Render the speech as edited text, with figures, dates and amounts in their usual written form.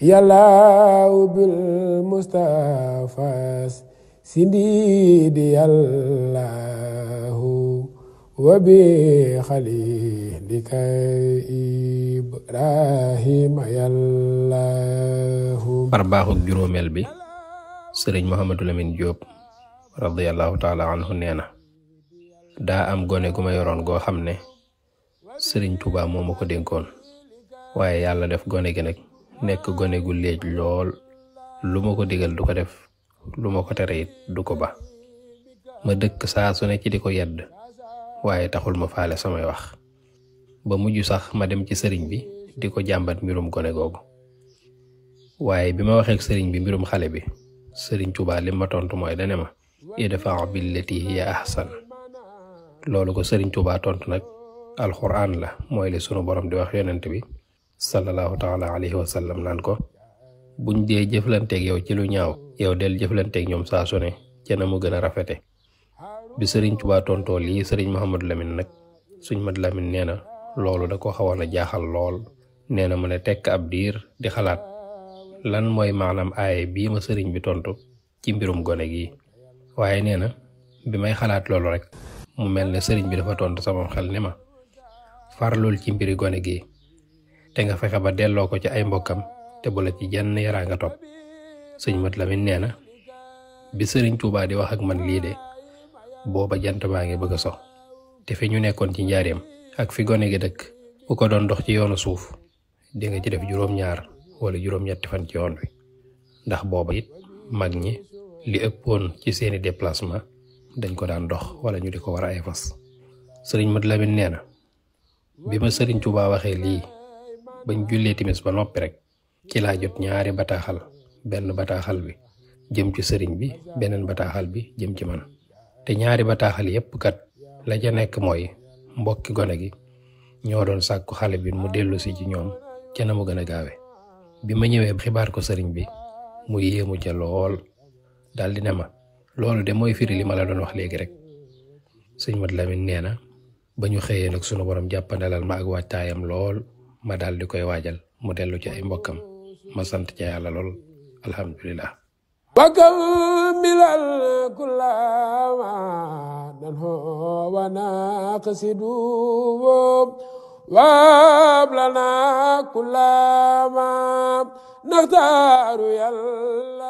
yàllaaw bil Mustafa sindidi yàllaahu wa bi xalilika Ibrahima yàllaahu. par baaxug juróomeel bi sëriñ Mouhamadou Lamine Diop radiyallahu taala anhu nee na daa am gone gu ma yoroon goo xam ne sëriñ Touba moo ma ko dénkoon waaye yàlla def gone gi nag nekk gone gu léej lool lu ma ko digal du ko def lu ma ko tere it du ko ba ma dëkk saa su ne ci di ko yedd waaye taxul ma faale samay wax ba mujj sax ma dem ci sëriñ bi di ko jàmbat mbirum gone googu waaye bi ma waxee ak sëriñ bi mbirum xale bi sëriñ Touba li ma tontu mooy dane ma idfa billati hiya ahsan. loolu ko sëriñ Touba tontu nag alxuraan la mooy li sunu borom di wax yonent bi sallallahu taala alayhi wa sallam naan ko buñ dee jëflanteeg yow ci lu ñaaw yow del jëflanteeg ñoom saa su ne ca na mu gën a rafete. bi sëriñ Touba tontoo lii sëriñ Mouhamadou Lamine nag suñ Mad Lamine nee na loolu da ko xawoon a jaaxal lool nee na mu ne tekk ab diir di xalaat lan mooy maanaam aaye bii ma sëriñ bi tontu ci mbirum gone gi waaye nee na bi may xalaat loolu rek mu mel ne sëriñ bi dafa tontu sama xel ne ma farlul ci mbiri gone gi te nga fexe ba delloo ko ci ay mbokkam te bu la ci jenn yaraa nga topp. sëñ Mad Lamine nee na bi sëriñ Touba di wax ak man lii de booba jant baa ngi bëgg a so te fi ñu nekkoon ci njaareem ak fi gone gi dëkk ku ko doon dox ci yoonu suuf di nga ci def juróom-ñaar wala juróom-ñetti fan ci yoon wi ndax booba it mag ñi li ëppoon ci seeni déplacement dañ ko daan dox wala ñu di ko war a ay fas. sëriñ Mad Lamine nee na bi ma sëriñ Touba waxee lii bañ jullee timis ba noppi rek ci laa jot ñaari bataaxal benn bataaxal bi jëm ci sëriñ bi beneen bataaxal bi jëm ci man te ñaari bataaxal yépp kat la ca nekk mooy mbokki gone gi ñoo doon sàkku xale bi mu dellu si ci ñoom ca na mu gën a gaawe. bi ma ñëwee xibaar ko sëriñ bi mu yéemu ca lool daldi ne ma loolu de mooy firi li ma la doon wax léegi rek. sëñ Mad Lamine nee na ba ñu xëyee nag sunu borom jàppandalal ma ak waajtaayam lool ma daal di koy waajal mu dellu ci ay mbokkam ma sant ca yàlla lool alhamdulillah. wakam milal kullama danho wa naqsidu wablana kullama naxtaaru yàlla